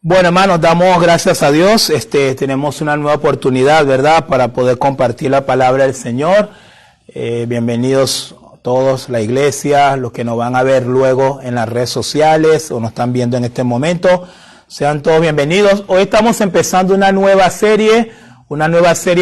Bueno, hermanos, damos gracias a Dios. Tenemos una nueva oportunidad, ¿verdad?, para poder compartir la palabra del Señor. Bienvenidos todos, la iglesia, los que nos van a ver luego en las redes sociales o nos están viendo en este momento. Sean todos bienvenidos. Hoy estamos empezando una nueva serie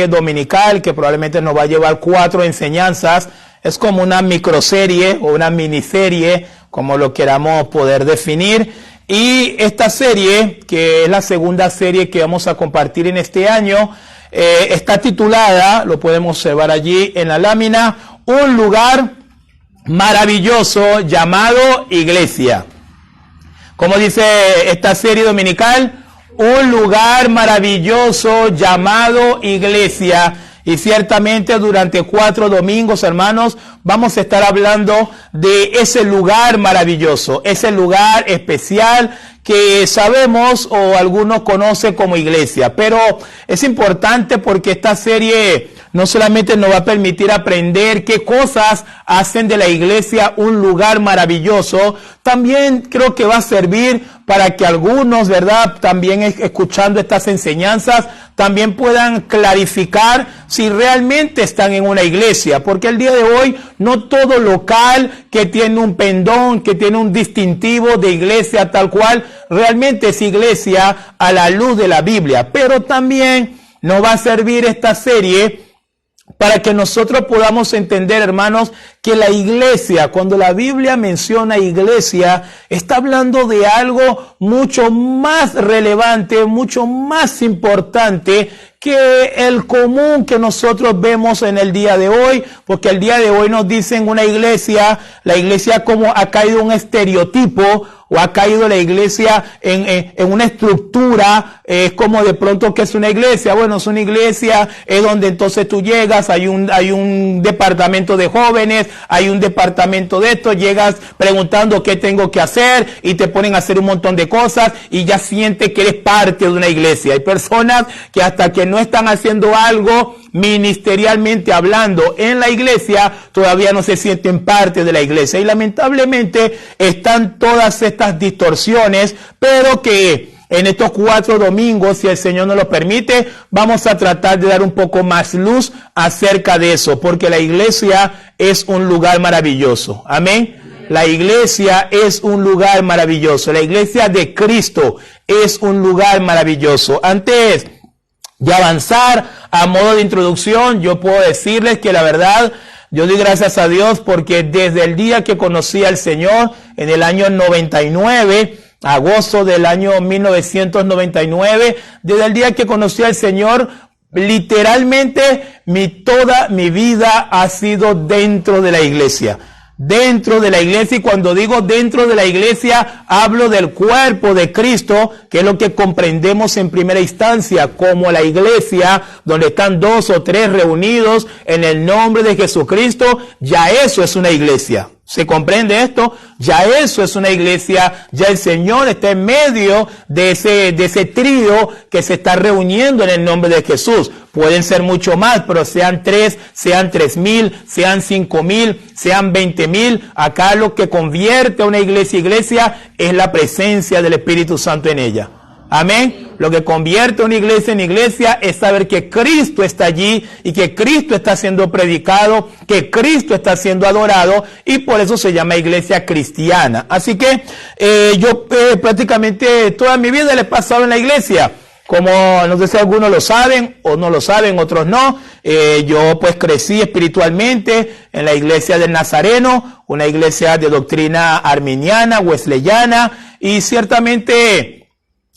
dominical que probablemente nos va a llevar 4 enseñanzas. Es como una microserie o una miniserie, como lo queramos poder definir. Y esta serie, que es la segunda serie que vamos a compartir en este año, está titulada, lo podemos observar allí en la lámina, Un lugar maravilloso llamado Iglesia. Como dice esta serie dominical, un lugar maravilloso llamado Iglesia. Y ciertamente durante 4 domingos, hermanos, vamos a estar hablando de ese lugar maravilloso, ese lugar especial que sabemos o algunos conocen como iglesia. Pero es importante porque esta serie no solamente nos va a permitir aprender qué cosas hacen de la iglesia un lugar maravilloso, también creo que va a servir para que algunos, ¿verdad?, también escuchando estas enseñanzas, también puedan clarificar si realmente están en una iglesia. Porque el día de hoy no todo local que tiene un pendón, que tiene un distintivo de iglesia tal cual, realmente es iglesia a la luz de la Biblia. Pero también nos va a servir esta serie para que nosotros podamos entender, hermanos, que la iglesia, cuando la Biblia menciona iglesia, está hablando de algo mucho más relevante, mucho más importante que el común que nosotros vemos en el día de hoy, porque el día de hoy nos dicen una iglesia, la iglesia como ha caído un estereotipo, o ha caído la iglesia en una estructura, es como de pronto que es una iglesia. Bueno, es una iglesia, es donde entonces tú llegas, hay un departamento de jóvenes, hay un departamento de esto, llegas preguntando qué tengo que hacer y te ponen a hacer un montón de cosas y ya sientes que eres parte de una iglesia. Hay personas que hasta que no están haciendo algo ministerialmente hablando en la iglesia, todavía no se sienten parte de la iglesia. Y lamentablemente están todas estas distorsiones, pero que en estos 4 domingos, si el Señor nos lo permite, vamos a tratar de dar un poco más luz acerca de eso, porque la iglesia es un lugar maravilloso. Amén. La iglesia es un lugar maravilloso. La iglesia de Cristo es un lugar maravilloso. Antes de avanzar a modo de introducción, yo puedo decirles que la verdad, yo doy gracias a Dios porque desde el día que conocí al Señor, en el año 99, agosto del año 1999, desde el día que conocí al Señor, literalmente toda mi vida ha sido dentro de la iglesia. Dentro de la iglesia, y cuando digo dentro de la iglesia, hablo del cuerpo de Cristo, que es lo que comprendemos en primera instancia como la iglesia, donde están 2 o 3 reunidos en el nombre de Jesucristo. Ya eso es una iglesia. ¿Se comprende esto? Ya eso es una iglesia. Ya el Señor está en medio de ese trío que se está reuniendo en el nombre de Jesús. Pueden ser mucho más, pero sean 3, sean 3,000, sean 5,000, sean 20,000. Acá lo que convierte a una iglesia es la presencia del Espíritu Santo en ella. Amén. Lo que convierte a una iglesia en iglesia es saber que Cristo está allí y que Cristo está siendo predicado, que Cristo está siendo adorado, y por eso se llama iglesia cristiana. Así que yo prácticamente toda mi vida le he pasado en la iglesia. Como no sé si algunos lo saben o no lo saben, otros no. Yo pues crecí espiritualmente en la iglesia del Nazareno, una iglesia de doctrina arminiana, wesleyana, y ciertamente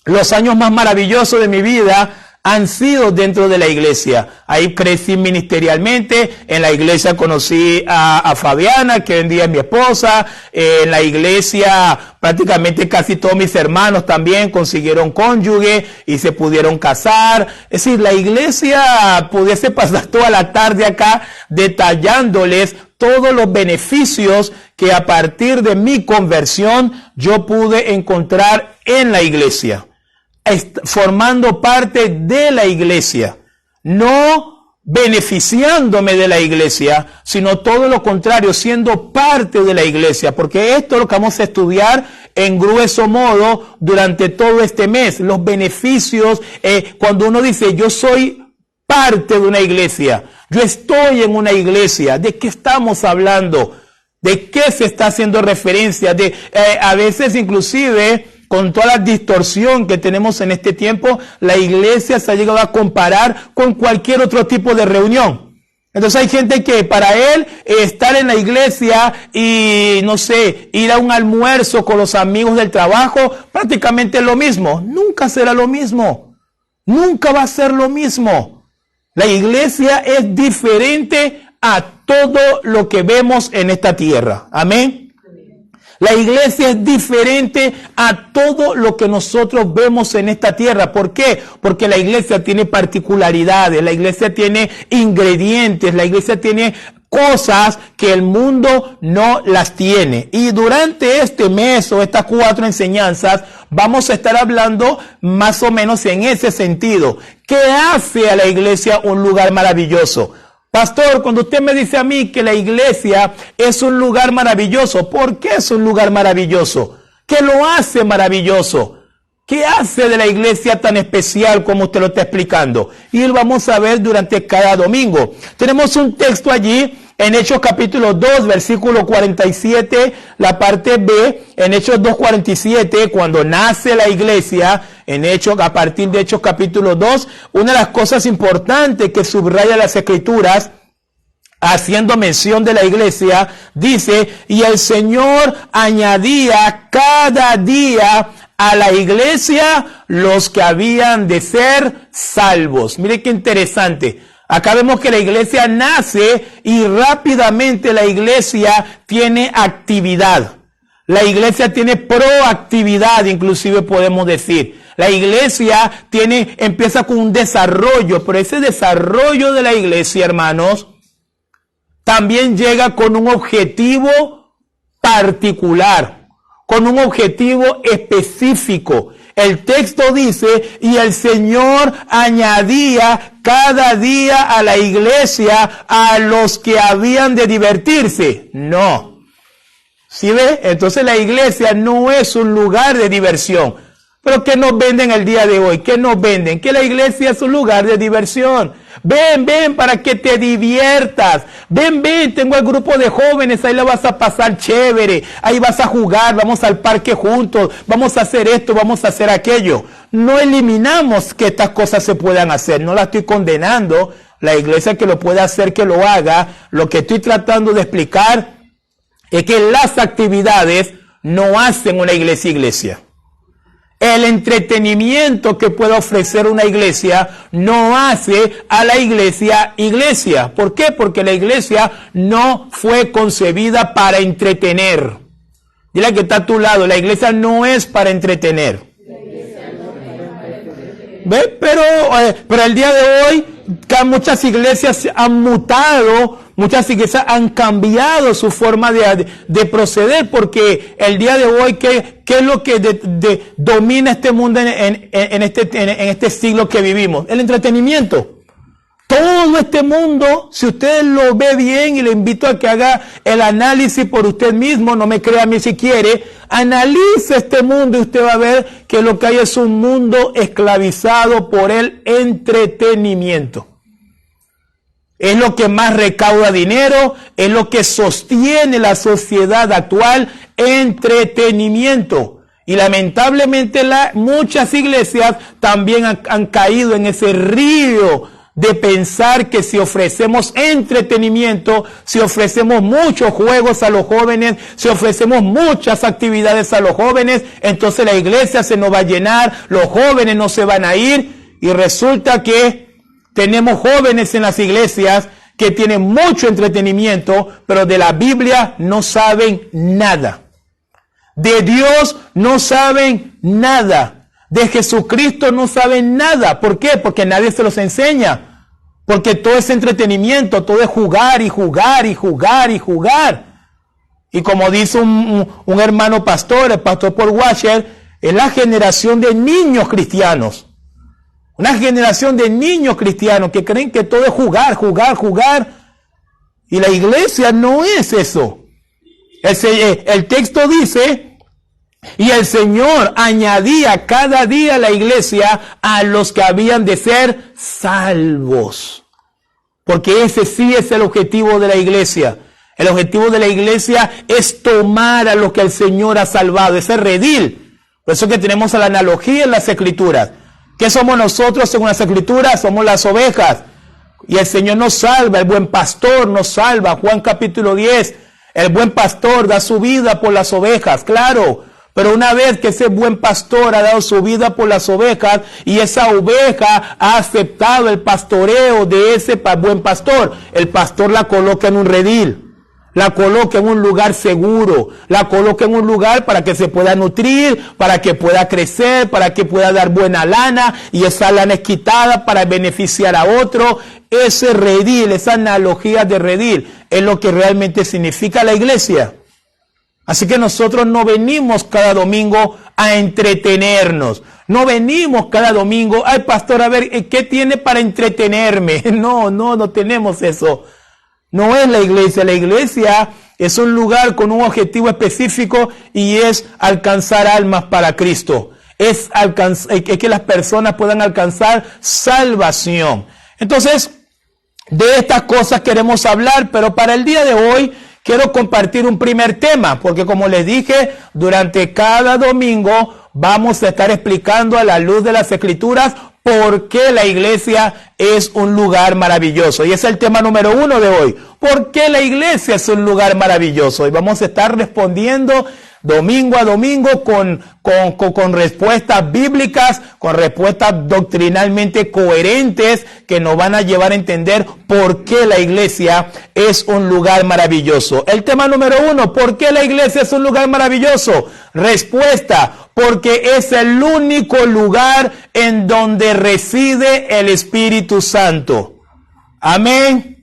los años más maravillosos de mi vida han sido dentro de la iglesia. Ahí crecí ministerialmente. En la iglesia conocí a Fabiana, que hoy en día es mi esposa. En la iglesia prácticamente casi todos mis hermanos también consiguieron cónyuge y se pudieron casar. Es decir, la iglesia, pudiese pasar toda la tarde acá detallándoles todos los beneficios que a partir de mi conversión yo pude encontrar en la iglesia, formando parte de la iglesia, no beneficiándome de la iglesia, sino todo lo contrario, siendo parte de la iglesia, porque esto es lo que vamos a estudiar en grueso modo durante todo este mes. Los beneficios, cuando uno dice, yo soy parte de una iglesia, yo estoy en una iglesia, ¿de qué estamos hablando? ¿De qué se está haciendo referencia? A veces inclusive, con toda la distorsión que tenemos en este tiempo, la iglesia se ha llegado a comparar con cualquier otro tipo de reunión. Entonces hay gente que para él estar en la iglesia y, no sé, ir a un almuerzo con los amigos del trabajo, prácticamente es lo mismo. Nunca será lo mismo. Nunca va a ser lo mismo. La iglesia es diferente a todo lo que vemos en esta tierra. Amén. La iglesia es diferente a todo lo que nosotros vemos en esta tierra. ¿Por qué? Porque la iglesia tiene particularidades, la iglesia tiene ingredientes, la iglesia tiene cosas que el mundo no las tiene. Y durante este mes o estas 4 enseñanzas vamos a estar hablando más o menos en ese sentido. ¿Qué hace a la iglesia un lugar maravilloso? Pastor, cuando usted me dice a mí que la iglesia es un lugar maravilloso, ¿por qué es un lugar maravilloso? ¿Qué lo hace maravilloso? ¿Qué hace de la iglesia tan especial como usted lo está explicando? Y lo vamos a ver durante cada domingo. Tenemos un texto allí en Hechos capítulo 2, versículo 47, la parte B, en Hechos 2:47, cuando nace la iglesia, a partir de Hechos capítulo 2, una de las cosas importantes que subraya las Escrituras, haciendo mención de la iglesia, dice, y el Señor añadía cada día a la iglesia los que habían de ser salvos. Mire qué interesante. Acá vemos que la iglesia nace y rápidamente la iglesia tiene actividad. La iglesia tiene proactividad, inclusive podemos decir. La iglesia empieza con un desarrollo, pero ese desarrollo de la iglesia, hermanos, también llega con un objetivo particular, con un objetivo específico. El texto dice, y el Señor añadía cada día a la iglesia a los que habían de divertirse. No. ¿Sí ve? Entonces la iglesia no es un lugar de diversión. Pero ¿qué nos venden el día de hoy? ¿Qué nos venden? Que la iglesia es un lugar de diversión. Ven para que te diviertas. Ven, tengo el grupo de jóvenes, ahí la vas a pasar chévere. Ahí vas a jugar, vamos al parque juntos, vamos a hacer esto, vamos a hacer aquello. No eliminamos que estas cosas se puedan hacer, no la estoy condenando. La iglesia que lo pueda hacer, que lo haga. Lo que estoy tratando de explicar es que las actividades no hacen una iglesia. El entretenimiento que pueda ofrecer una iglesia no hace a la iglesia. ¿Por qué? Porque la iglesia no fue concebida para entretener. Dile que está a tu lado, la iglesia no es para entretener. ¿Ve? Pero el día de hoy muchas iglesias han mutado, muchas iglesias han cambiado su forma de proceder, porque el día de hoy, ¿qué es lo que domina este mundo en este siglo que vivimos? El entretenimiento. Todo este mundo, si usted lo ve bien, y le invito a que haga el análisis por usted mismo, no me crea a mí si quiere, analice este mundo y usted va a ver que lo que hay es un mundo esclavizado por el entretenimiento. Es lo que más recauda dinero, es lo que sostiene la sociedad actual, entretenimiento. Y lamentablemente muchas iglesias también han caído en ese río de pensar que si ofrecemos entretenimiento, si ofrecemos muchos juegos a los jóvenes, si ofrecemos muchas actividades a los jóvenes, entonces la iglesia se nos va a llenar, los jóvenes no se van a ir, y resulta que tenemos jóvenes en las iglesias que tienen mucho entretenimiento, pero de la Biblia no saben nada. De Dios no saben nada. De Jesucristo no saben nada. ¿Por qué? Porque nadie se los enseña. Porque todo es entretenimiento, todo es jugar y jugar y jugar y jugar. Y como dice un hermano pastor, el pastor Paul Washer, es la generación de niños cristianos. Una generación de niños cristianos que creen que todo es jugar, jugar, jugar. Y la iglesia no es eso. El texto dice Y el Señor añadía cada día a la iglesia a los que habían de ser salvos. Porque ese sí es el objetivo de la iglesia. El objetivo de la iglesia es tomar a los que el Señor ha salvado, ese redil. Por eso que tenemos la analogía en las Escrituras. ¿Qué somos nosotros según las Escrituras? Somos las ovejas. Y el Señor nos salva, el buen pastor nos salva. Juan capítulo 10, el buen pastor da su vida por las ovejas, claro. Pero una vez que ese buen pastor ha dado su vida por las ovejas y esa oveja ha aceptado el pastoreo de ese buen pastor, el pastor la coloca en un redil. La coloca en un lugar seguro, la coloca en un lugar para que se pueda nutrir, para que pueda crecer, para que pueda dar buena lana, y esa lana es quitada para beneficiar a otro. Ese redil, esa analogía de redil, es lo que realmente significa la iglesia. Así que nosotros no venimos cada domingo a entretenernos. No venimos cada domingo, ay pastor, a ver, ¿qué tiene para entretenerme? No tenemos eso. No es la iglesia. La iglesia es un lugar con un objetivo específico y es alcanzar almas para Cristo. Es que las personas puedan alcanzar salvación. Entonces, de estas cosas queremos hablar, pero para el día de hoy quiero compartir un primer tema, porque como les dije, durante cada domingo vamos a estar explicando a la luz de las Escrituras por qué la iglesia es un lugar maravilloso. Y ese es el tema número 1 de hoy. ¿Por qué la iglesia es un lugar maravilloso? Y vamos a estar respondiendo domingo a domingo con respuestas bíblicas, con respuestas doctrinalmente coherentes que nos van a llevar a entender por qué la iglesia es un lugar maravilloso. El tema número 1, ¿por qué la iglesia es un lugar maravilloso? Respuesta, porque es el único lugar en donde reside el Espíritu Santo. Amén.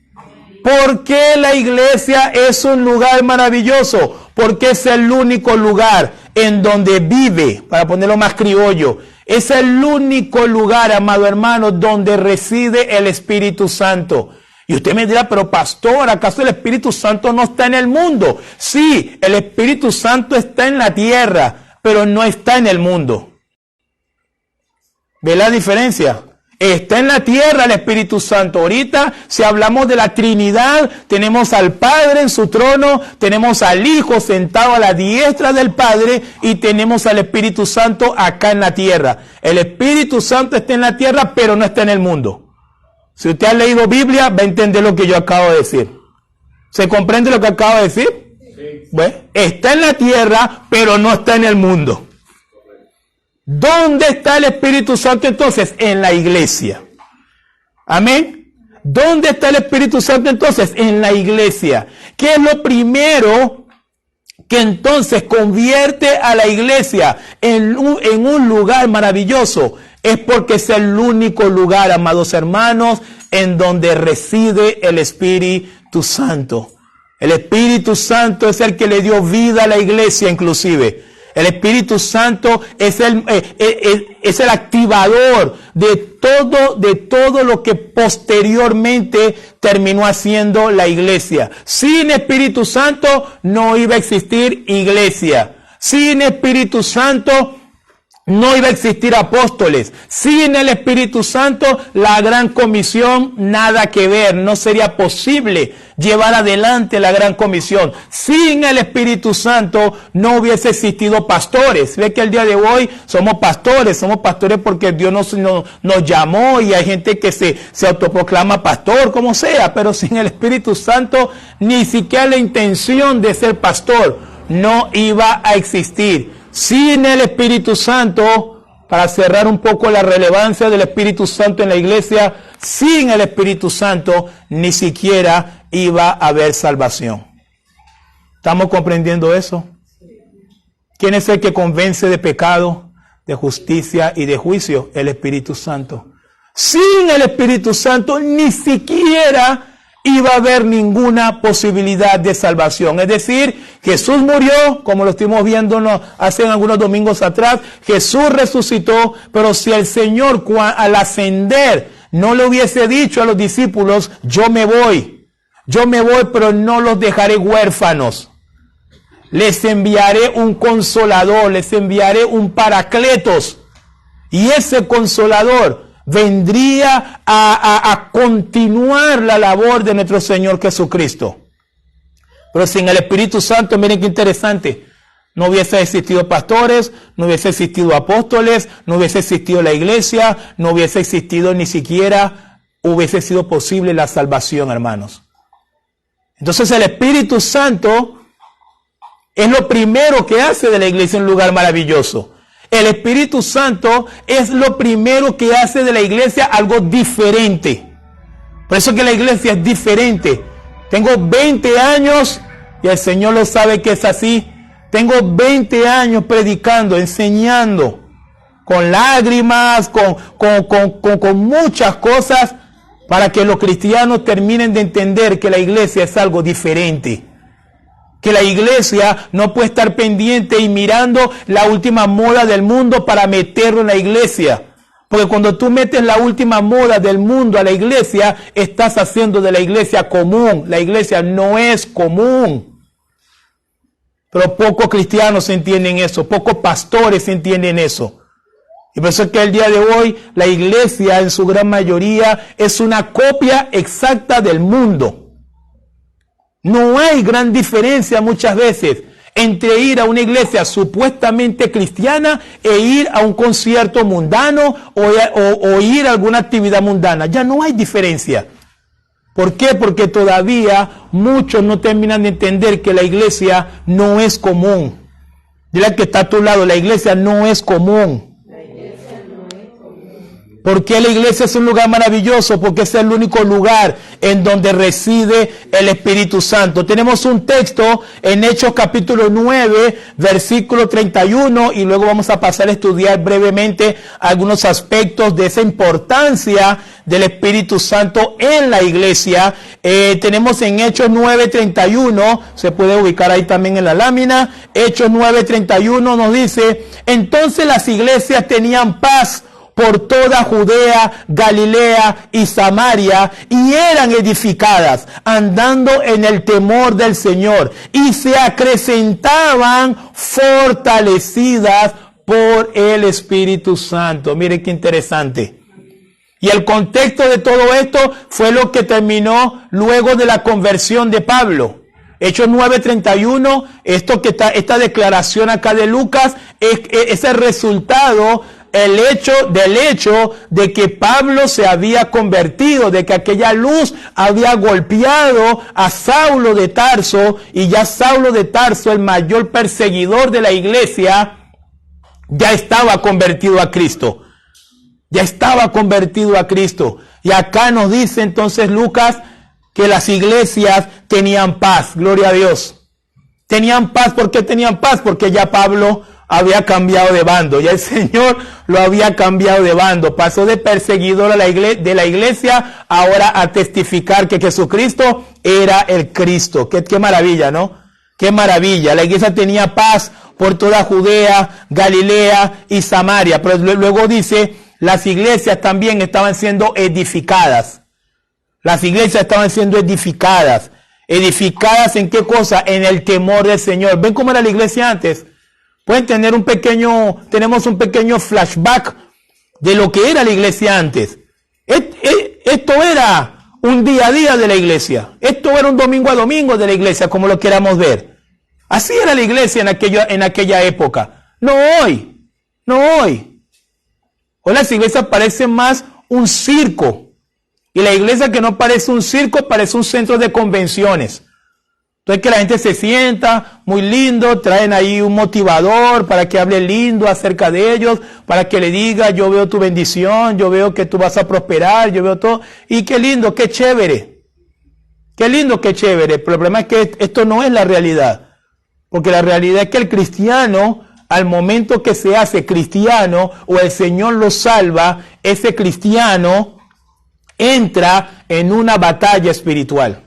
¿Por qué la iglesia es un lugar maravilloso? Porque es el único lugar en donde vive, para ponerlo más criollo, es el único lugar, amado hermano, donde reside el Espíritu Santo. Y usted me dirá, pero pastor, ¿acaso el Espíritu Santo no está en el mundo? Sí, el Espíritu Santo está en la tierra, pero no está en el mundo. ¿Ve la diferencia? Está en la tierra el Espíritu Santo. Ahorita, si hablamos de la Trinidad, tenemos al Padre en su trono, tenemos al Hijo sentado a la diestra del Padre y tenemos al Espíritu Santo acá en la tierra. El Espíritu Santo está en la tierra, pero no está en el mundo. Si usted ha leído Biblia, va a entender lo que yo acabo de decir. ¿Se comprende lo que acabo de decir? Sí. Bueno, está en la tierra, pero no está en el mundo. ¿Dónde está el Espíritu Santo entonces? En la iglesia. Amén. ¿Dónde está el Espíritu Santo entonces? En la iglesia. ¿Qué es lo primero que entonces convierte a la iglesia en un lugar maravilloso? Es porque es el único lugar, amados hermanos, en donde reside el Espíritu Santo. El Espíritu Santo es el que le dio vida a la iglesia inclusive. El Espíritu Santo es el activador de todo lo que posteriormente terminó haciendo la iglesia. Sin Espíritu Santo no iba a existir iglesia. Sin Espíritu Santo no iba a existir apóstoles. Sin el Espíritu Santo, la gran comisión, nada que ver. No sería posible llevar adelante la gran comisión. Sin el Espíritu Santo, no hubiese existido pastores. Ve que el día de hoy somos pastores porque Dios nos llamó y hay gente que se autoproclama pastor, como sea. Pero sin el Espíritu Santo, ni siquiera la intención de ser pastor no iba a existir. Sin el Espíritu Santo, para cerrar un poco la relevancia del Espíritu Santo en la iglesia, sin el Espíritu Santo ni siquiera iba a haber salvación. ¿Estamos comprendiendo eso? ¿Quién es el que convence de pecado, de justicia y de juicio? El Espíritu Santo. Sin el Espíritu Santo ni siquiera iba a haber ninguna posibilidad de salvación. Es decir, Jesús murió, como lo estuvimos viendo hace algunos domingos atrás. Jesús resucitó, pero si el Señor al ascender no le hubiese dicho a los discípulos, yo me voy, pero no los dejaré huérfanos. les enviaré un consolador, les enviaré un paracletos. Y ese consolador vendría a continuar la labor de nuestro Señor Jesucristo. Pero sin el Espíritu Santo, miren qué interesante, no hubiese existido pastores, no hubiese existido apóstoles, no hubiese existido la iglesia, no hubiese existido ni siquiera hubiese sido posible la salvación, hermanos. Entonces el Espíritu Santo es lo primero que hace de la iglesia un lugar maravilloso. El Espíritu Santo es lo primero que hace de la iglesia algo diferente. Por eso que la iglesia es diferente. Tengo 20 años y el Señor lo sabe que es así. Tengo 20 años predicando, enseñando, con lágrimas, con muchas cosas, para que los cristianos terminen de entender que la iglesia es algo diferente. Que la iglesia no puede estar pendiente y mirando la última moda del mundo para meterlo en la iglesia. Porque cuando tú metes la última moda del mundo a la iglesia, estás haciendo de la iglesia común. La iglesia no es común. Pero pocos cristianos entienden eso, pocos pastores entienden eso. Y por eso es que el día de hoy la iglesia en su gran mayoría es una copia exacta del mundo. No hay gran diferencia muchas veces entre ir a una iglesia supuestamente cristiana e ir a un concierto mundano o ir a alguna actividad mundana. Ya no hay diferencia. ¿Por qué? Porque todavía muchos no terminan de entender que la iglesia no es común. Dile al que está a tu lado, la iglesia no es común. ¿Por qué la iglesia es un lugar maravilloso? Porque es el único lugar en donde reside el Espíritu Santo. Tenemos un texto en Hechos capítulo 9, versículo 31, y luego vamos a pasar a estudiar brevemente algunos aspectos de esa importancia del Espíritu Santo en la iglesia. Tenemos en Hechos 9, 31, se puede ubicar ahí también en la lámina. Hechos 9, 31 nos dice: entonces las iglesias tenían paz por toda Judea, Galilea y Samaria, y eran edificadas, andando en el temor del Señor, y se acrecentaban fortalecidas por el Espíritu Santo. Mire qué interesante. Y el contexto de todo esto fue lo que terminó luego de la conversión de Pablo. Hechos 9:31, esta declaración acá de Lucas es el resultado, el hecho de que Pablo se había convertido, de que aquella luz había golpeado a Saulo de Tarso, y ya Saulo de Tarso, el mayor perseguidor de la iglesia, ya estaba convertido a Cristo. Ya estaba convertido a Cristo. Y acá nos dice entonces Lucas que las iglesias tenían paz. Gloria a Dios. Tenían paz. ¿Por qué tenían paz? Porque ya Pablo había cambiado de bando. Ya el Señor lo había cambiado de bando. Pasó de perseguidor de la iglesia ahora a testificar que Jesucristo era el Cristo. Qué maravilla, ¿no? Qué maravilla. La iglesia tenía paz por toda Judea, Galilea y Samaria. Pero luego dice, las iglesias también estaban siendo edificadas. Las iglesias estaban siendo edificadas. ¿Edificadas en qué cosa? En el temor del Señor. ¿Ven cómo era la iglesia antes? Pueden tener tenemos un pequeño flashback de lo que era la iglesia antes. Esto era un día a día de la iglesia. Esto era un domingo a domingo de la iglesia, como lo queramos ver. Así era la iglesia en aquella época. No hoy. Hoy las iglesias parecen más un circo. Y la iglesia que no parece un circo, parece un centro de convenciones. Entonces que la gente se sienta muy lindo, traen ahí un motivador para que hable lindo acerca de ellos, para que le diga, yo veo tu bendición, yo veo que tú vas a prosperar, yo veo todo. Y qué lindo, qué chévere. Qué lindo, qué chévere. Pero el problema es que esto no es la realidad. Porque la realidad es que el cristiano, al momento que se hace cristiano o el Señor lo salva, ese cristiano entra en una batalla espiritual.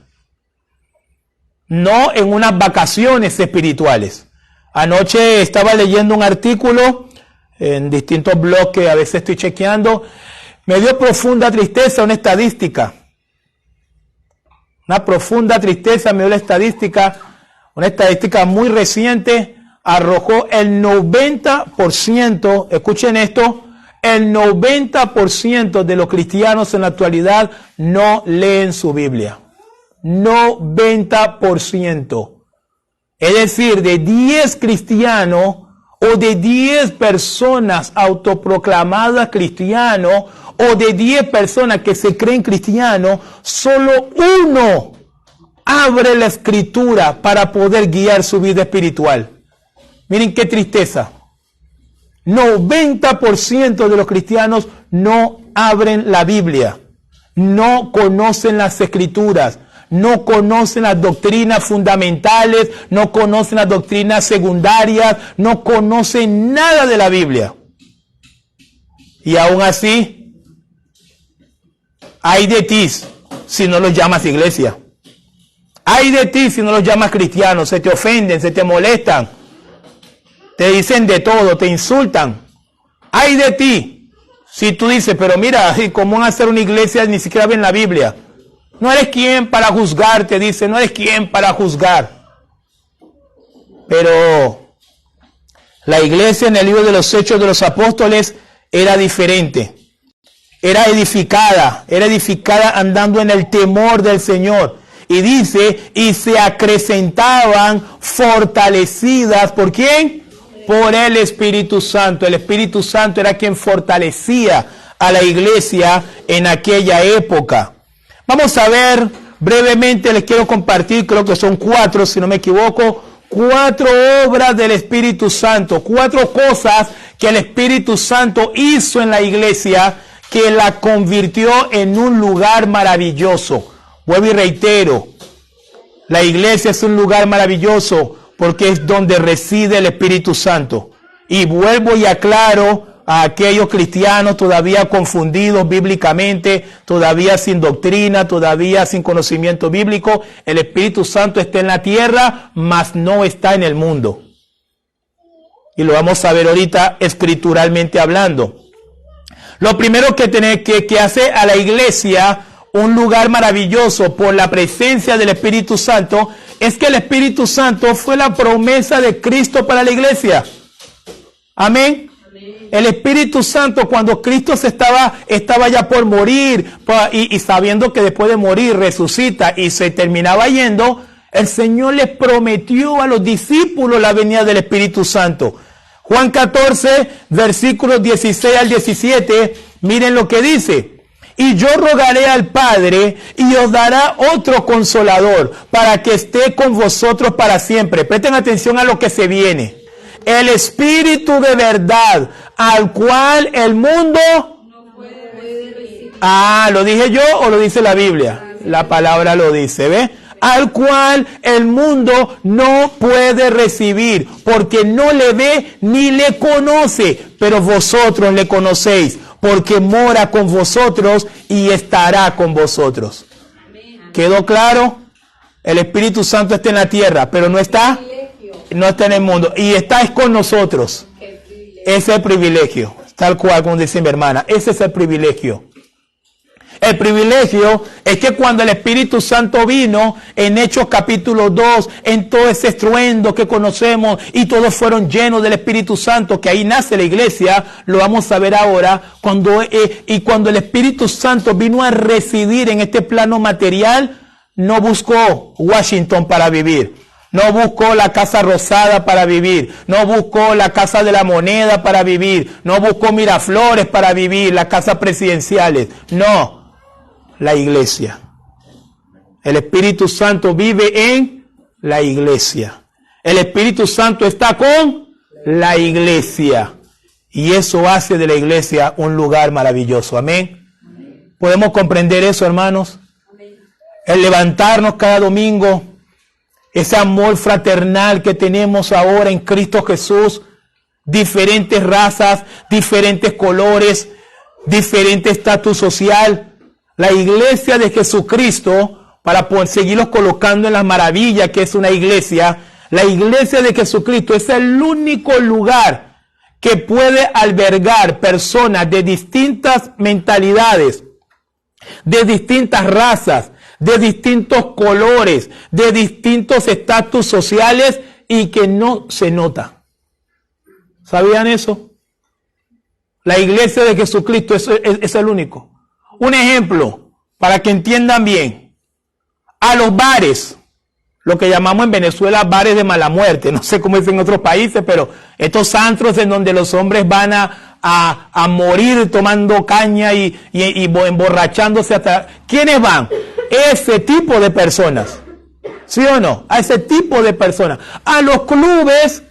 No en unas vacaciones espirituales. Anoche estaba leyendo un artículo en distintos blogs que a veces estoy chequeando. Me dio profunda tristeza una estadística. Una profunda tristeza me dio la estadística. una estadística muy reciente, arrojó el 90%, escuchen esto, el 90% de los cristianos en la actualidad no leen su Biblia. 90%. Es decir, de 10 cristianos o de 10 personas autoproclamadas cristianos o de 10 personas que se creen cristianos, solo uno abre la escritura para poder guiar su vida espiritual. Miren qué tristeza. 90% de los cristianos no abren la Biblia, no conocen las escrituras, no conocen las doctrinas fundamentales, no conocen las doctrinas secundarias, no conocen nada de la Biblia. Y aún así, ay de ti si no los llamas iglesia. Ay de ti si no los llamas cristianos, se te ofenden, se te molestan, te dicen de todo, te insultan. Ay de ti si tú dices, pero mira, ¿cómo van a hacer una iglesia? Ni siquiera ven la Biblia. No eres quien para juzgar, te dice, no eres quien para juzgar. Pero la iglesia en el libro de los Hechos de los Apóstoles era diferente. Era edificada andando en el temor del Señor. Y dice, y se acrecentaban fortalecidas, ¿por quién? Por el Espíritu Santo. El Espíritu Santo era quien fortalecía a la iglesia en aquella época. Vamos a ver brevemente, les quiero compartir, creo que son 4, si no me equivoco, 4 obras del Espíritu Santo, 4 cosas que el Espíritu Santo hizo en la iglesia que la convirtió en un lugar maravilloso. Vuelvo y reitero, la iglesia es un lugar maravilloso porque es donde reside el Espíritu Santo. Y vuelvo y aclaro a aquellos cristianos todavía confundidos bíblicamente, todavía sin doctrina, todavía sin conocimiento bíblico. El Espíritu Santo está en la tierra, mas no está en el mundo. Y lo vamos a ver ahorita escrituralmente hablando. Lo primero que hace a la iglesia un lugar maravilloso por la presencia del Espíritu Santo es que el Espíritu Santo fue la promesa de Cristo para la iglesia. Amén. El Espíritu Santo, cuando Cristo estaba ya por morir y sabiendo que después de morir resucita y se terminaba yendo, el Señor les prometió a los discípulos la venida del Espíritu Santo. Juan 14, versículos 16 al 17, miren lo que dice. Y yo rogaré al Padre y os dará otro consolador para que esté con vosotros para siempre. Presten atención a lo que se viene. El Espíritu de verdad, al cual el mundo no puede recibir. ¿Lo dije yo o lo dice la Biblia? La palabra lo dice, ¿ve? Al cual el mundo no puede recibir, porque no le ve ni le conoce, pero vosotros le conocéis, porque mora con vosotros y estará con vosotros. ¿Quedó claro? El Espíritu Santo está en la tierra, pero no está en el mundo, y está con nosotros. Ese es el privilegio, tal cual como dice mi hermana, ese es el privilegio. El privilegio es que cuando el Espíritu Santo vino en Hechos capítulo 2, en todo ese estruendo que conocemos y todos fueron llenos del Espíritu Santo, que ahí nace la iglesia, lo vamos a ver ahora, cuando el Espíritu Santo vino a residir en este plano material, no buscó Washington para vivir. No buscó la Casa Rosada para vivir, no buscó la Casa de la Moneda para vivir, no buscó Miraflores para vivir, las casas presidenciales, no. La iglesia. El Espíritu Santo vive en la iglesia. El Espíritu Santo está con la iglesia. Y eso hace de la iglesia un lugar maravilloso. Amén. ¿Podemos comprender eso, hermanos? Amén. El levantarnos cada domingo, ese amor fraternal que tenemos ahora en Cristo Jesús, diferentes razas, diferentes colores, diferente estatus social. La iglesia de Jesucristo, para poder seguirlos colocando en las maravillas que es una iglesia, la iglesia de Jesucristo es el único lugar que puede albergar personas de distintas mentalidades, de distintas razas, de distintos colores, de distintos estatus sociales y que no se nota. ¿Sabían eso? La iglesia de Jesucristo es el único. Un ejemplo, para que entiendan bien. A los bares, lo que llamamos en Venezuela bares de mala muerte, no sé cómo es en otros países, pero estos antros en donde los hombres van a morir tomando caña y emborrachándose hasta... ¿Quiénes van? Ese tipo de personas. ¿Sí o no? A ese tipo de personas. A los clubes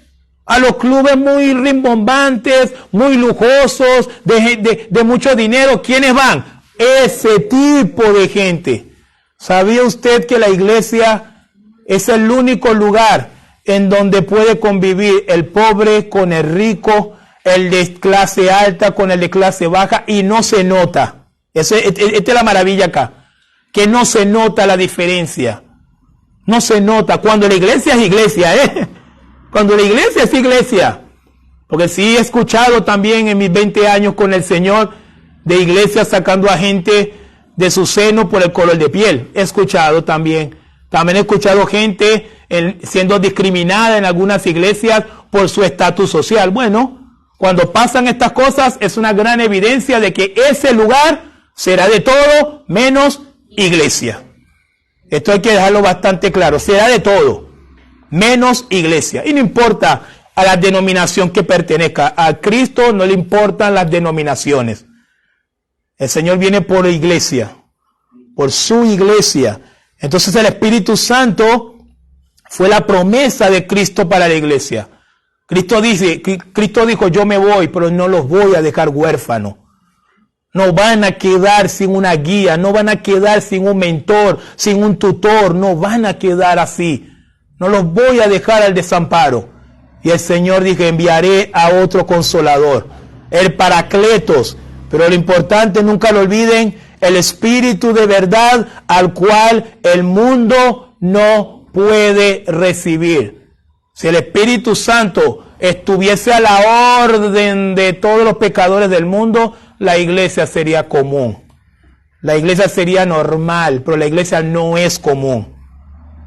muy rimbombantes, muy lujosos, de mucho dinero. ¿Quiénes van? Ese tipo de gente. ¿Sabía usted que la iglesia es el único lugar en donde puede convivir el pobre con el rico, el de clase alta con el de clase baja y no se nota? Esta es la maravilla acá, que no se nota la diferencia. No se nota. Cuando la iglesia es iglesia, Cuando la iglesia es iglesia. Porque sí he escuchado también en mis 20 años con el Señor de iglesias sacando a gente de su seno por el color de piel. He escuchado también. También he escuchado gente siendo discriminada en algunas iglesias por su estatus social. Bueno, cuando pasan estas cosas es una gran evidencia de que ese lugar será de todo menos iglesia. Esto hay que dejarlo bastante claro. Será de todo menos iglesia. Y no importa a la denominación que pertenezca. A Cristo no le importan las denominaciones. El Señor viene por la iglesia, por su iglesia. Entonces el Espíritu Santo fue la promesa de Cristo para la iglesia. Cristo dijo, yo me voy, pero no los voy a dejar huérfanos. No van a quedar sin una guía, no van a quedar sin un mentor, sin un tutor, no van a quedar así. No los voy a dejar al desamparo. Y el Señor dijo, enviaré a otro consolador, el Paracletos. Pero lo importante, nunca lo olviden, el Espíritu de verdad al cual el mundo no puede recibir. Si el Espíritu Santo estuviese a la orden de todos los pecadores del mundo, la iglesia sería común. La iglesia sería normal, pero la iglesia no es común.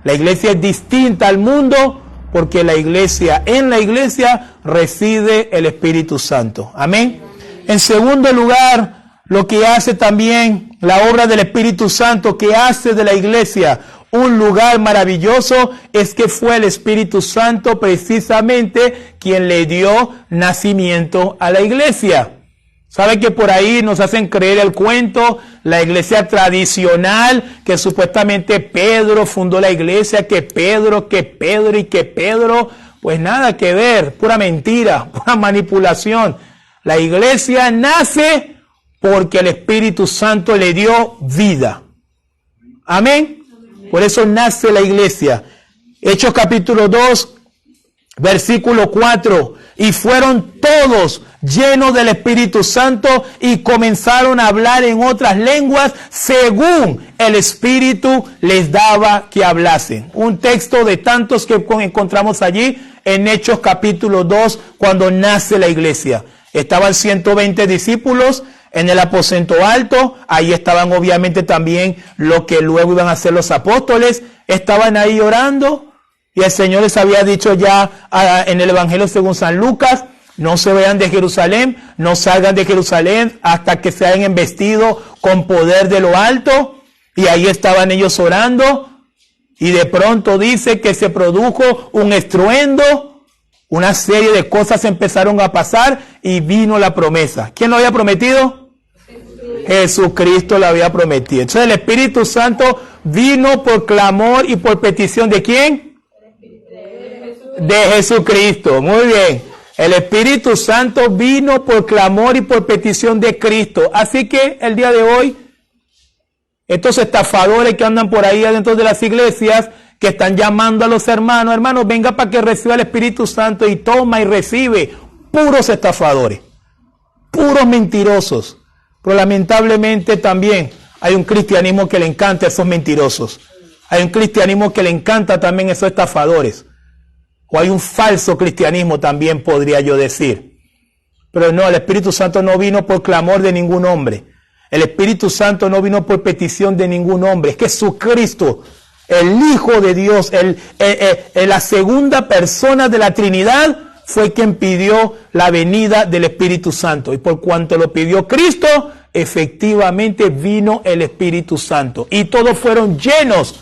La iglesia es distinta al mundo porque en la iglesia reside el Espíritu Santo. Amén. En segundo lugar, lo que hace también la obra del Espíritu Santo, que hace de la iglesia un lugar maravilloso, es que fue el Espíritu Santo precisamente quien le dio nacimiento a la iglesia. ¿Sabe que por ahí nos hacen creer el cuento, la iglesia tradicional, que supuestamente Pedro fundó la iglesia, que Pedro, pues nada que ver, pura mentira, pura manipulación. La iglesia nace porque el Espíritu Santo le dio vida. Amén. Por eso nace la iglesia. Hechos capítulo 2, versículo 4. Y fueron todos llenos del Espíritu Santo y comenzaron a hablar en otras lenguas según el Espíritu les daba que hablasen. Un texto de tantos que encontramos allí en Hechos capítulo 2 cuando nace la iglesia. Estaban 120 discípulos en el aposento alto. Ahí estaban obviamente también lo que luego iban a ser los apóstoles. Estaban ahí orando. Y el Señor les había dicho ya en el Evangelio según San Lucas, no se vayan de Jerusalén, no salgan de Jerusalén hasta que se hayan embestido con poder de lo alto. Y ahí estaban ellos orando. Y de pronto dice que se produjo un estruendo, una serie de cosas empezaron a pasar y vino la promesa. ¿Quién lo había prometido? Jesucristo lo había prometido. Entonces el Espíritu Santo vino por clamor y por petición ¿de quién? De Jesucristo. Muy bien. El Espíritu Santo vino por clamor y por petición de Cristo. Así que el día de hoy, estos estafadores que andan por ahí adentro de las iglesias, que están llamando a los hermanos, venga para que reciba el Espíritu Santo, y toma y recibe. Puros estafadores, puros mentirosos. Pero lamentablemente también hay un cristianismo que le encanta a esos mentirosos. Hay un cristianismo que le encanta también a esos estafadores. O hay un falso cristianismo también, podría yo decir. Pero no, el Espíritu Santo no vino por clamor de ningún hombre. El Espíritu Santo no vino por petición de ningún hombre. Es Jesucristo, el Hijo de Dios, la segunda persona de la Trinidad, fue quien pidió la venida del Espíritu Santo. Y por cuanto lo pidió Cristo, efectivamente vino el Espíritu Santo. Y todos fueron llenos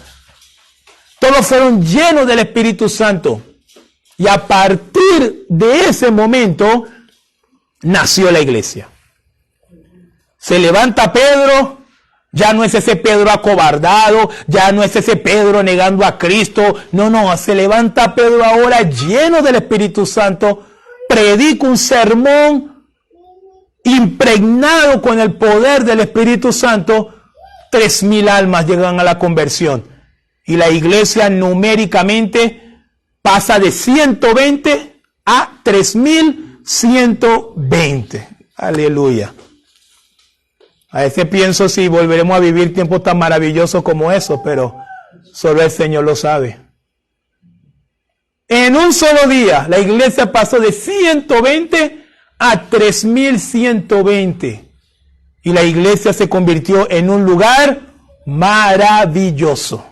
del Espíritu Santo. Y a partir de ese momento nació la iglesia. Se levanta Pedro, ya no es ese Pedro acobardado, ya no es ese Pedro negando a Cristo. No, se levanta Pedro ahora lleno del Espíritu Santo, predica un sermón impregnado con el poder del Espíritu Santo. 3,000 almas llegan a la conversión. Y la iglesia numéricamente pasa de 120 a 3,120. Aleluya. A veces pienso si volveremos a vivir tiempos tan maravillosos como eso, pero solo el Señor lo sabe. En un solo día, la iglesia pasó de 120 a 3,120. Y la iglesia se convirtió en un lugar maravilloso.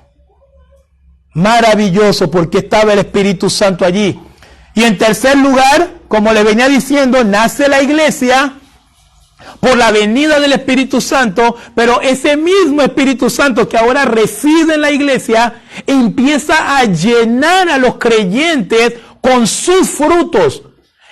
Maravilloso, porque estaba el Espíritu Santo allí. Y en tercer lugar, como le venía diciendo, nace la iglesia por la venida del Espíritu Santo, pero ese mismo Espíritu Santo que ahora reside en la iglesia empieza a llenar a los creyentes con sus frutos,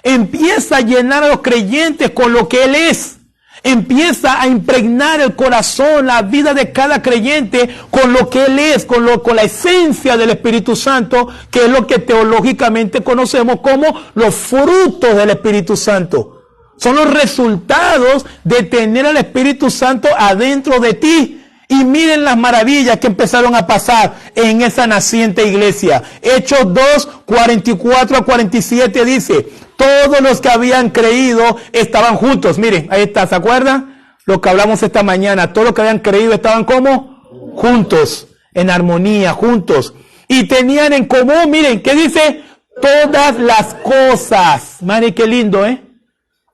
empieza a llenar a los creyentes con lo que Él es, empieza a impregnar el corazón, la vida de cada creyente con lo que Él es, con la esencia del Espíritu Santo, que es lo que teológicamente conocemos como los frutos del Espíritu Santo. Son los resultados de tener al Espíritu Santo adentro de ti. Y miren las maravillas que empezaron a pasar en esa naciente iglesia. Hechos 2, 44 a 47 dice: todos los que habían creído estaban juntos. Miren, ahí está, ¿se acuerdan? Lo que hablamos esta mañana. Todos los que habían creído estaban como juntos, en armonía, juntos. Y tenían en común, miren, ¿qué dice? Todas las cosas. Madre, qué lindo, ¿eh?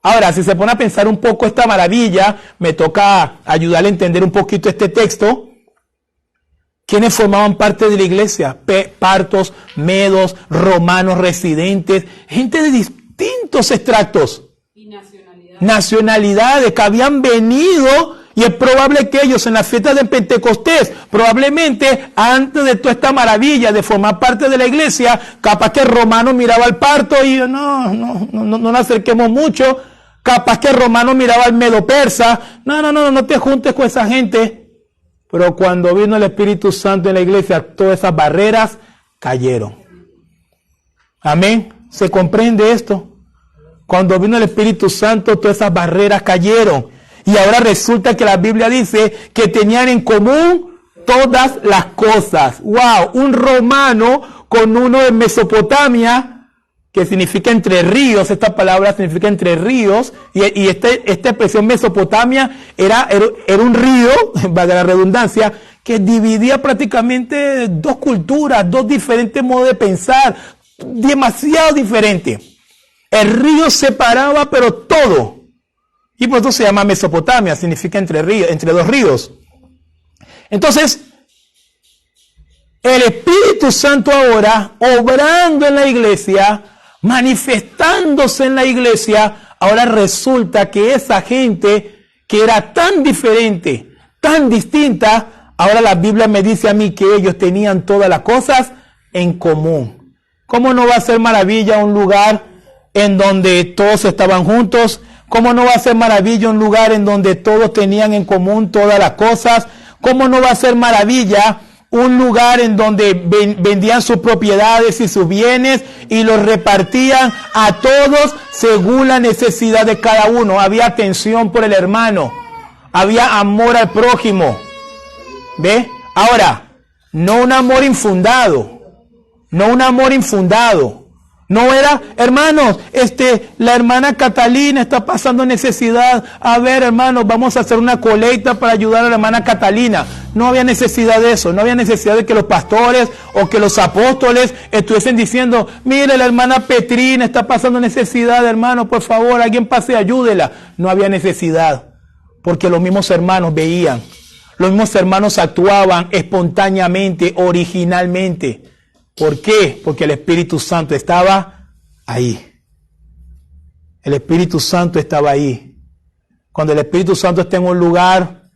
Ahora, si se pone a pensar un poco esta maravilla, me toca ayudarle a entender un poquito este texto. ¿Quiénes formaban parte de la iglesia? Partos, medos, romanos residentes, gente de distintos extractos. Y nacionalidades que habían venido, y es probable que ellos en la fiesta de Pentecostés, probablemente antes de toda esta maravilla de formar parte de la iglesia, capaz que el romano miraba al parto y no nos acerquemos mucho. Capaz que el romano miraba al medo persa. No te juntes con esa gente. Pero cuando vino el Espíritu Santo en la iglesia, todas esas barreras cayeron. Amén. ¿Se comprende esto? Cuando vino el Espíritu Santo, todas esas barreras cayeron. Y ahora resulta que la Biblia dice que tenían en común todas las cosas. ¡Wow! Un romano con uno de Mesopotamia, que significa entre ríos. Esta palabra significa entre ríos, y esta expresión Mesopotamia era un río, valga la redundancia, que dividía prácticamente dos culturas, dos diferentes modos de pensar, demasiado diferentes. El río separaba pero todo, y por eso se llama Mesopotamia, significa entre ríos, entre dos ríos. Entonces, el Espíritu Santo ahora, obrando en la iglesia, manifestándose en la iglesia, ahora resulta que esa gente que era tan diferente, tan distinta, ahora la Biblia me dice a mí que ellos tenían todas las cosas en común. ¿Cómo no va a ser maravilla un lugar en donde todos estaban juntos? ¿Cómo no va a ser maravilla un lugar en donde todos tenían en común todas las cosas? ¿Cómo no va a ser maravilla un lugar en donde vendían sus propiedades y sus bienes y los repartían a todos según la necesidad de cada uno? Había atención por el hermano, había amor al prójimo. ¿Ve? Ahora, no un amor infundado, No era, hermanos, la hermana Catalina está pasando necesidad. A ver, hermanos, vamos a hacer una colecta para ayudar a la hermana Catalina. No había necesidad de eso. No había necesidad de que los pastores o que los apóstoles estuviesen diciendo: mire, la hermana Petrina está pasando necesidad, hermano, por favor, alguien pase, ayúdela. No había necesidad. Porque los mismos hermanos veían, los mismos hermanos actuaban espontáneamente, originalmente. ¿Por qué? Porque el Espíritu Santo estaba ahí. El Espíritu Santo estaba ahí. Cuando el Espíritu Santo está en un lugar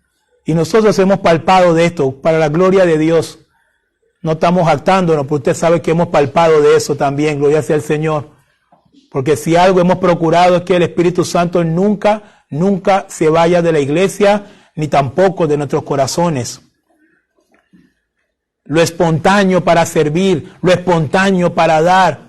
y nosotros hemos palpado de esto, para la gloria de Dios, no estamos jactándonos, pero usted sabe que hemos palpado de eso también, gloria sea el Señor. Porque si algo hemos procurado es que el Espíritu Santo nunca se vaya de la iglesia, ni tampoco de nuestros corazones. Lo espontáneo para servir, lo espontáneo para dar.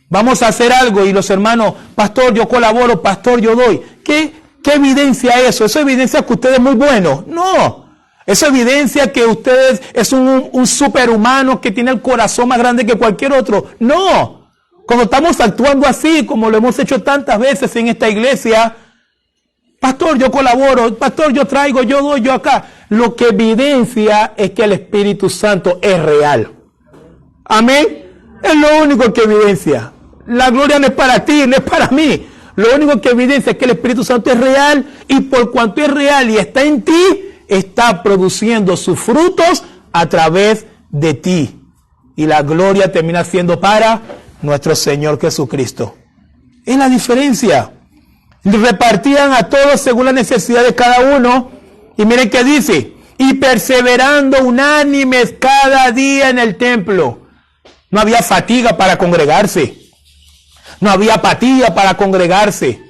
Vamos a hacer algo y los hermanos, pastor, yo colaboro, pastor, yo doy. ¿Qué evidencia eso? ¿Eso evidencia que usted es muy bueno? No. Eso evidencia que usted es un superhumano que tiene el corazón más grande que cualquier otro. No. Cuando estamos actuando así, como lo hemos hecho tantas veces en esta iglesia, pastor, yo colaboro, pastor, yo traigo, yo doy, yo acá. Lo que evidencia es que el Espíritu Santo es real. Amén. Es lo único que evidencia. La gloria no es para ti, no es para mí. Lo único que evidencia es que el Espíritu Santo es real y por cuanto es real y está en ti, está produciendo sus frutos a través de ti. Y la gloria termina siendo para nuestro Señor Jesucristo. Es la diferencia. Repartían a todos según la necesidad de cada uno. Y miren qué dice. Y perseverando unánimes cada día en el templo. No había fatiga para congregarse. No había apatía para congregarse.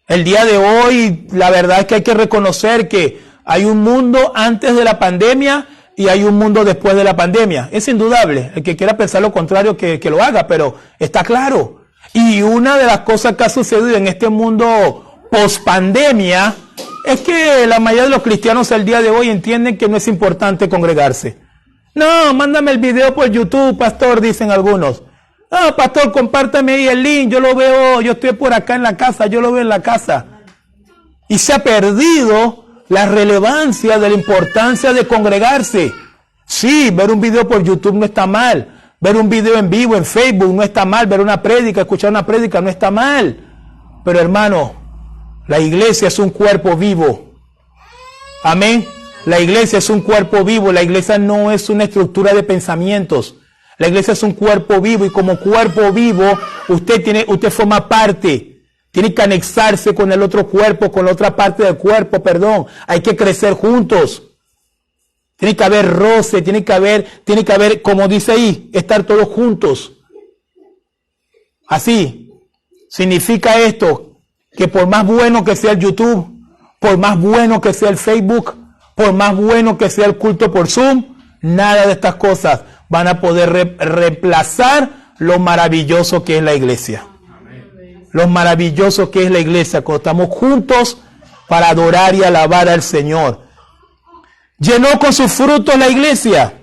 El día de hoy, la verdad es que hay que reconocer que hay un mundo antes de la pandemia y hay un mundo después de la pandemia. Es indudable. El que quiera pensar lo contrario, que lo haga, pero está claro. Y una de las cosas que ha sucedido en este mundo post-pandemia es que la mayoría de los cristianos al día de hoy entienden que no es importante congregarse. No, mándame el video por YouTube, pastor, dicen algunos. No, pastor, compártame ahí el link, yo lo veo, yo estoy por acá en la casa, yo lo veo en la casa. Y se ha perdido la relevancia de la importancia de congregarse. Sí, ver un video por YouTube no está mal. Ver un video en vivo en Facebook no está mal. Ver una prédica, escuchar una prédica no está mal. Pero hermano, la iglesia es un cuerpo vivo. Amén. La iglesia es un cuerpo vivo. La iglesia no es una estructura de pensamientos. La iglesia es un cuerpo vivo y como cuerpo vivo usted forma parte. Tiene que anexarse con el otro cuerpo, con la otra parte del cuerpo, perdón. Hay que crecer juntos. Tiene que haber roce, tiene que haber, como dice ahí, estar todos juntos. Así, significa esto, que por más bueno que sea el YouTube, por más bueno que sea el Facebook, por más bueno que sea el culto por Zoom, nada de estas cosas van a poder reemplazar lo maravilloso que es la iglesia. Lo maravilloso que es la iglesia, cuando estamos juntos para adorar y alabar al Señor. Llenó con sus frutos la iglesia.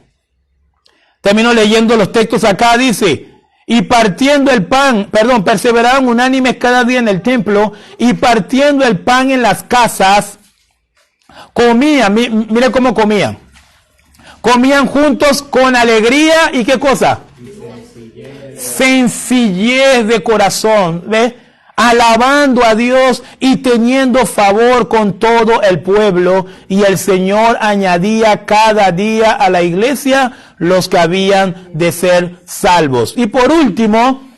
Termino leyendo los textos acá, dice, y partiendo el pan, perseveraron unánimes cada día en el templo, y partiendo el pan en las casas, comían, mire cómo comían. Comían juntos con alegría y ¿qué cosa? Sencillez de corazón, ¿ves? Alabando a Dios y teniendo favor con todo el pueblo, y el Señor añadía cada día a la iglesia los que habían de ser salvos. Y por último,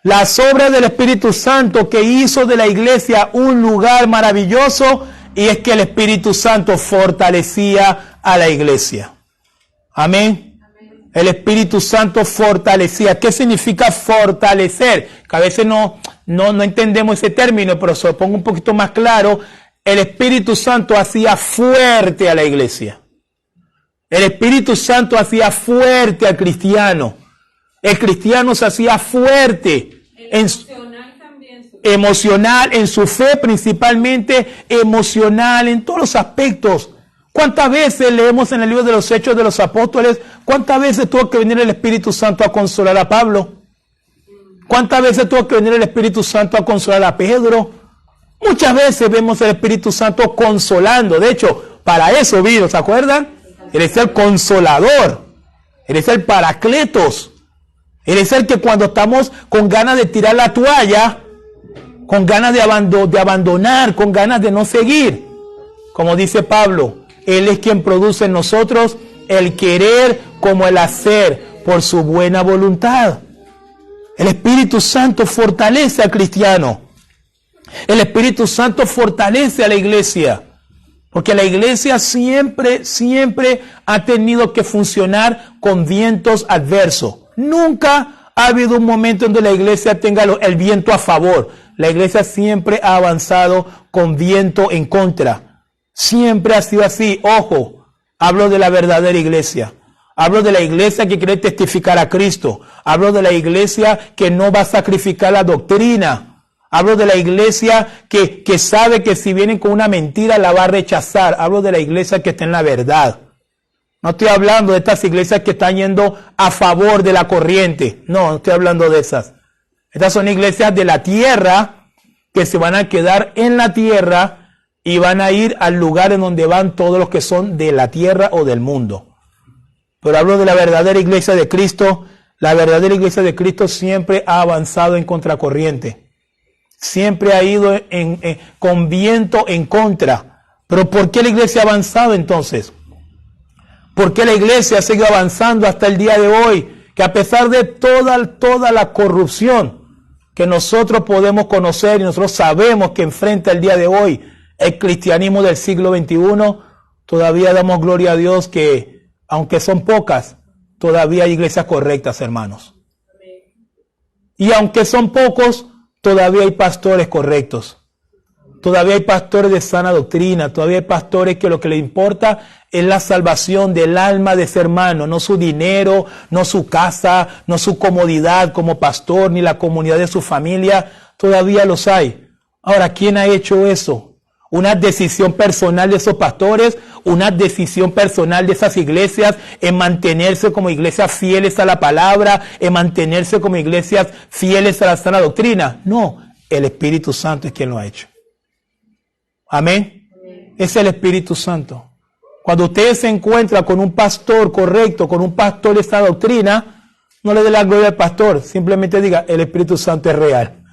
las obras del Espíritu Santo que hizo de la iglesia un lugar maravilloso, y es que el Espíritu Santo fortalecía a la iglesia. Amén. El Espíritu Santo fortalecía. ¿Qué significa fortalecer? Que a veces no entendemos ese término, pero se lo pongo un poquito más claro. El Espíritu Santo hacía fuerte a la iglesia. El Espíritu Santo hacía fuerte al cristiano. El cristiano se hacía fuerte. Emocional en su fe, principalmente emocional en todos los aspectos. ¿Cuántas veces leemos en el libro de los Hechos de los Apóstoles? ¿Cuántas veces tuvo que venir el Espíritu Santo a consolar a Pablo? ¿Cuántas veces tuvo que venir el Espíritu Santo a consolar a Pedro? Muchas veces vemos el Espíritu Santo consolando. De hecho, para eso vino, ¿se acuerdan? Él es el consolador. Él es el paracletos. Él es el que cuando estamos con ganas de tirar la toalla, con ganas de abandonar, con ganas de no seguir, Como dice Pablo, Él es quien produce en nosotros el querer como el hacer por su buena voluntad. El Espíritu Santo fortalece al cristiano. El Espíritu Santo fortalece a la iglesia. Porque la iglesia siempre ha tenido que funcionar con vientos adversos. Nunca ha habido un momento en donde la iglesia tenga el viento a favor. La iglesia siempre ha avanzado con viento en contra. Siempre ha sido así. Ojo, hablo de la verdadera iglesia. Hablo de la iglesia que quiere testificar a Cristo. Hablo de la iglesia que no va a sacrificar la doctrina. Hablo de la iglesia que sabe que si vienen con una mentira la va a rechazar. Hablo de la iglesia que está en la verdad. No estoy hablando de estas iglesias que están yendo a favor de la corriente. No estoy hablando de esas. Estas son iglesias de la tierra que se van a quedar en la tierra y van a ir al lugar en donde van todos los que son de la tierra o del mundo. Pero hablo de la verdadera iglesia de Cristo. La verdadera iglesia de Cristo siempre ha avanzado en contracorriente. Siempre ha ido con viento en contra. Pero ¿por qué la iglesia ha avanzado entonces? ¿Por qué la iglesia sigue avanzando hasta el día de hoy? Que a pesar de toda la corrupción que nosotros podemos conocer y nosotros sabemos que enfrenta el día de hoy el cristianismo del siglo XXI, todavía damos gloria a Dios que, aunque son pocas, todavía hay iglesias correctas, hermanos. Y aunque son pocos, todavía hay pastores correctos. Todavía hay pastores de sana doctrina. Todavía hay pastores que lo que les importa es la salvación del alma de ese hermano. No su dinero, no su casa, no su comodidad como pastor, ni la comunidad de su familia. Todavía los hay. Ahora, ¿quién ha hecho eso? Una decisión personal de esos pastores, una decisión personal de esas iglesias en mantenerse como iglesias fieles a la palabra, en mantenerse como iglesias fieles a la sana doctrina. No, el Espíritu Santo es quien lo ha hecho. Amén. Es el Espíritu Santo. Cuando usted se encuentra con un pastor correcto, con un pastor de esta doctrina, no le dé la gloria al pastor, simplemente diga, el Espíritu Santo es real.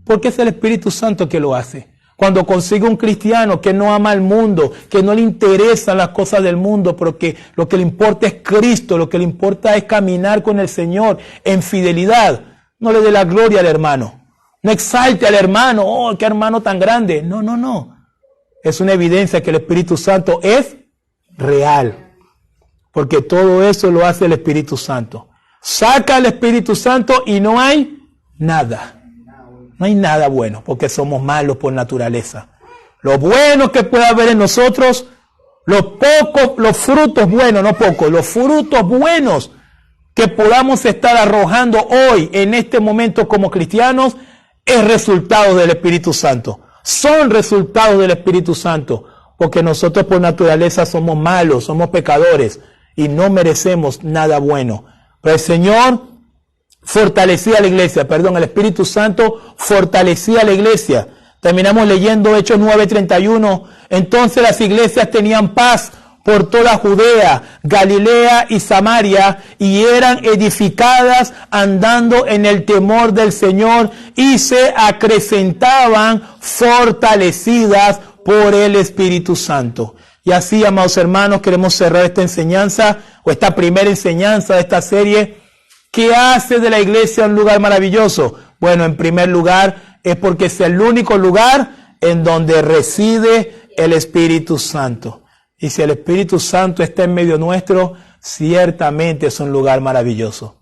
Porque es el Espíritu Santo que lo hace. Cuando consigue un cristiano que no ama al mundo, que no le interesan las cosas del mundo, pero que lo que le importa es Cristo, lo que le importa es caminar con el Señor en fidelidad, no le dé la gloria al hermano. No exalte al hermano, oh, qué hermano tan grande. No. Es una evidencia que el Espíritu Santo es real. Porque todo eso lo hace el Espíritu Santo. Saca al Espíritu Santo y no hay nada. No hay nada bueno, porque somos malos por naturaleza. Lo bueno que puede haber en nosotros, los frutos buenos, no pocos, los frutos buenos que podamos estar arrojando hoy, en este momento como cristianos, es resultado del Espíritu Santo. Son resultados del Espíritu Santo, porque nosotros por naturaleza somos malos, somos pecadores y no merecemos nada bueno. Pero el Señor fortalecía a la iglesia, el Espíritu Santo fortalecía a la iglesia. Terminamos leyendo Hechos 9:31. Entonces las iglesias tenían paz por toda Judea, Galilea y Samaria, y eran edificadas andando en el temor del Señor, y se acrecentaban fortalecidas por el Espíritu Santo. Y así, amados hermanos, queremos cerrar esta enseñanza, o esta primera enseñanza de esta serie. ¿Qué hace de la iglesia un lugar maravilloso? Bueno, en primer lugar, es porque es el único lugar en donde reside el Espíritu Santo. Y si el Espíritu Santo está en medio nuestro, ciertamente es un lugar maravilloso.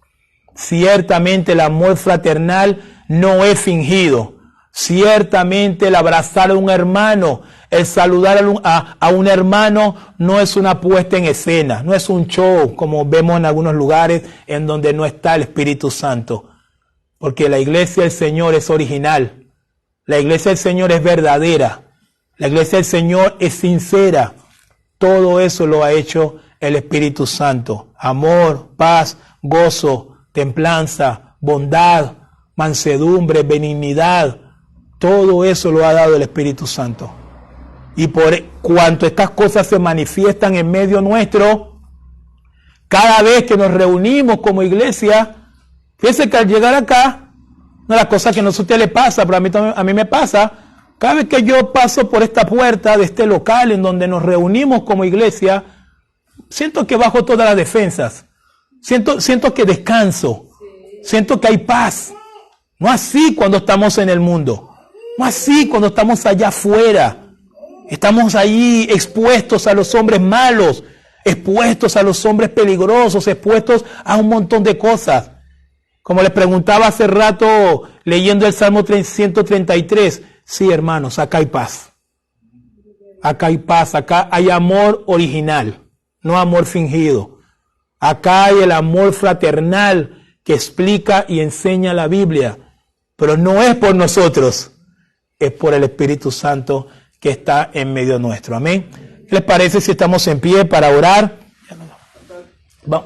Ciertamente el amor fraternal no es fingido. Ciertamente el abrazar a un hermano, el saludar a un hermano no es una puesta en escena, no es un show como vemos en algunos lugares en donde no está el Espíritu Santo. Porque la iglesia del Señor es original, la iglesia del Señor es verdadera, la iglesia del Señor es sincera. Todo eso lo ha hecho el Espíritu Santo. Amor, paz, gozo, templanza, bondad, mansedumbre, benignidad. Todo eso lo ha dado el Espíritu Santo. Y por cuanto estas cosas se manifiestan en medio nuestro, cada vez que nos reunimos como iglesia, fíjense que al llegar acá, una de las cosas que no sé a usted le pasa, pero a mí me pasa, Cada vez que yo paso por esta puerta de este local en donde nos reunimos como iglesia, siento que bajo todas las defensas. Siento que descanso. Siento que hay paz. No así cuando estamos en el mundo. No así cuando estamos allá afuera. Estamos ahí expuestos a los hombres malos, expuestos a los hombres peligrosos, expuestos a un montón de cosas. Como les preguntaba hace rato leyendo el Salmo 133, sí, hermanos, acá hay paz. Acá hay paz, acá hay amor original, no amor fingido. Acá hay el amor fraternal que explica y enseña la Biblia. Pero no es por nosotros, es por el Espíritu Santo que está en medio nuestro. Amén. ¿Qué les parece si estamos en pie para orar?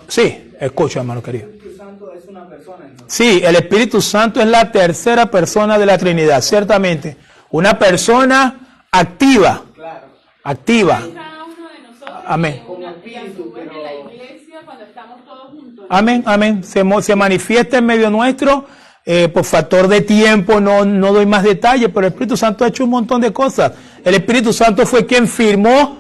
Sí, escucha, hermano querido. ¿El Espíritu Santo es una persona, entonces? Sí, el Espíritu Santo es la tercera persona de la Trinidad, ciertamente. Una persona activa. Claro. Activa. Amén. Amén, amén. Se manifiesta en medio nuestro. Por factor de tiempo no doy más detalles, pero el Espíritu Santo ha hecho un montón de cosas. El Espíritu Santo fue quien firmó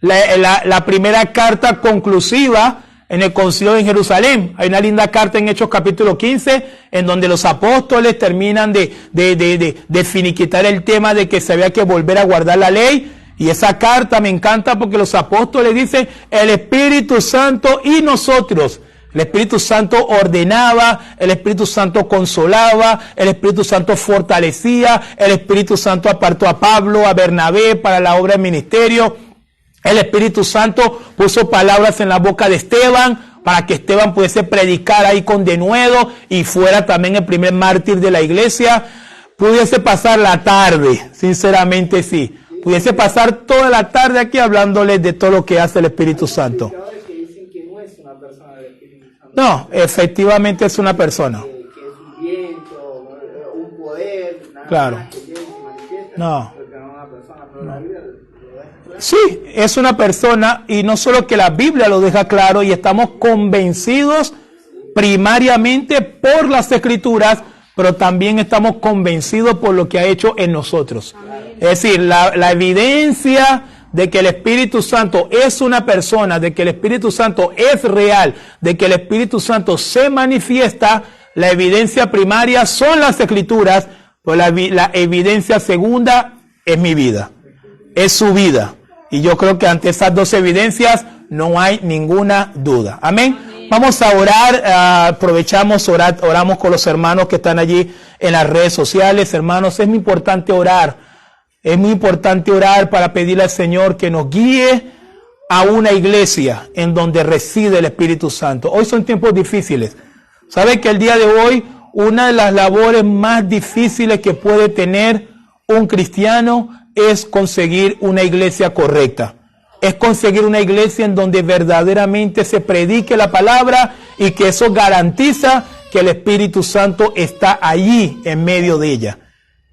la primera carta conclusiva en el concilio de Jerusalén. Hay una linda carta en Hechos capítulo 15, en donde los apóstoles terminan de finiquitar el tema de que se había que volver a guardar la ley. Y esa carta me encanta porque los apóstoles dicen, el Espíritu Santo y nosotros. El Espíritu Santo ordenaba, el Espíritu Santo consolaba, el Espíritu Santo fortalecía, el Espíritu Santo apartó a Pablo, a Bernabé para la obra del ministerio. El Espíritu Santo puso palabras en la boca de Esteban para que Esteban pudiese predicar ahí con denuedo y fuera también el primer mártir de la iglesia. Pudiese pasar la tarde, sinceramente sí. Pudiese pasar toda la tarde aquí hablándoles de todo lo que hace el Espíritu Santo. No, efectivamente es una persona. Que es un viento, un poder, nada claro. Más que se manifiesta, no. Sí, es una persona y no solo que la Biblia lo deja claro y estamos convencidos primariamente por las Escrituras, pero también estamos convencidos por lo que ha hecho en nosotros. Amén. Es decir, la evidencia de que el Espíritu Santo es una persona, de que el Espíritu Santo es real, de que el Espíritu Santo se manifiesta, la evidencia primaria son las Escrituras, pero la evidencia segunda es mi vida, es su vida. Y yo creo que ante esas dos evidencias no hay ninguna duda. Amén. Amén. Vamos a orar, oramos con los hermanos que están allí en las redes sociales. Hermanos, es muy importante orar. Es muy importante orar para pedirle al Señor que nos guíe a una iglesia en donde reside el Espíritu Santo. Hoy son tiempos difíciles. ¿Sabe que el día de hoy una de las labores más difíciles que puede tener un cristiano es conseguir una iglesia correcta? Es conseguir una iglesia en donde verdaderamente se predique la palabra y que eso garantiza que el Espíritu Santo está allí en medio de ella.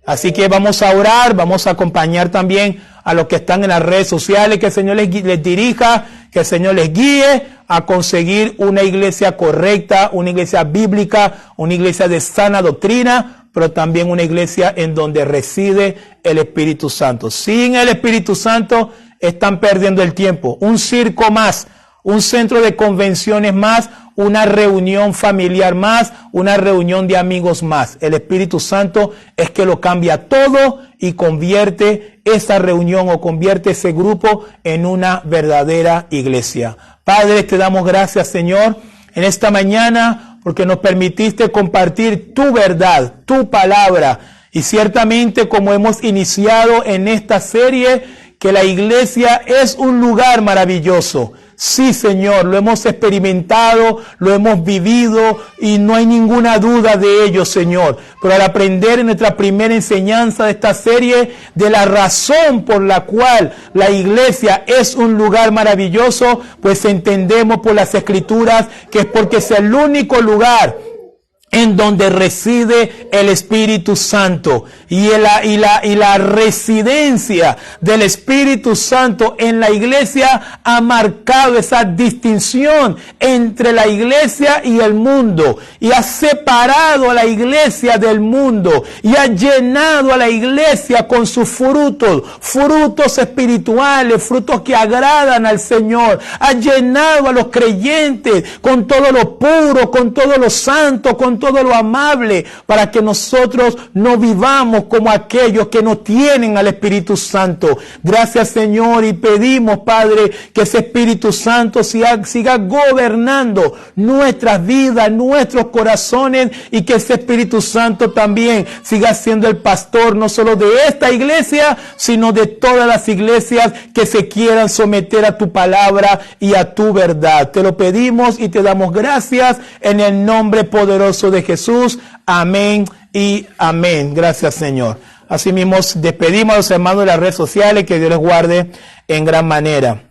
Así que vamos a orar, vamos a acompañar también a los que están en las redes sociales, que el Señor les dirija, que el Señor les guíe a conseguir una iglesia correcta, una iglesia bíblica, una iglesia de sana doctrina, pero también una iglesia en donde reside el Espíritu Santo. Sin el Espíritu Santo están perdiendo el tiempo. Un circo más, un centro de convenciones más, una reunión familiar más, una reunión de amigos más. El Espíritu Santo es que lo cambia todo y convierte esa reunión o convierte ese grupo en una verdadera iglesia. Padre, te damos gracias, Señor, en esta mañana porque nos permitiste compartir tu verdad, tu palabra. Y ciertamente, como hemos iniciado en esta serie, que la iglesia es un lugar maravilloso. Sí, Señor, lo hemos experimentado, lo hemos vivido y no hay ninguna duda de ello, Señor. Pero al aprender en nuestra primera enseñanza de esta serie de la razón por la cual la iglesia es un lugar maravilloso, pues entendemos por las Escrituras que es porque es el único lugar en donde reside el Espíritu Santo. Y la residencia del Espíritu Santo en la iglesia ha marcado esa distinción entre la iglesia y el mundo. Y ha separado a la iglesia del mundo. Y ha llenado a la iglesia con sus frutos. Frutos espirituales, frutos que agradan al Señor. Ha llenado a los creyentes con todo lo puro, con todo lo santo, con todo lo amable, para que nosotros no vivamos como aquellos que no tienen al Espíritu Santo. Gracias, Señor, y pedimos, Padre, que ese Espíritu Santo siga gobernando nuestras vidas, nuestros corazones, y que ese Espíritu Santo también siga siendo el pastor no solo de esta iglesia, sino de todas las iglesias que se quieran someter a tu palabra y a tu verdad. Te lo pedimos y te damos gracias en el nombre poderoso de Jesús. Amén y amén. Gracias, Señor. Asimismo, despedimos a los hermanos de las redes sociales. Que Dios les guarde en gran manera.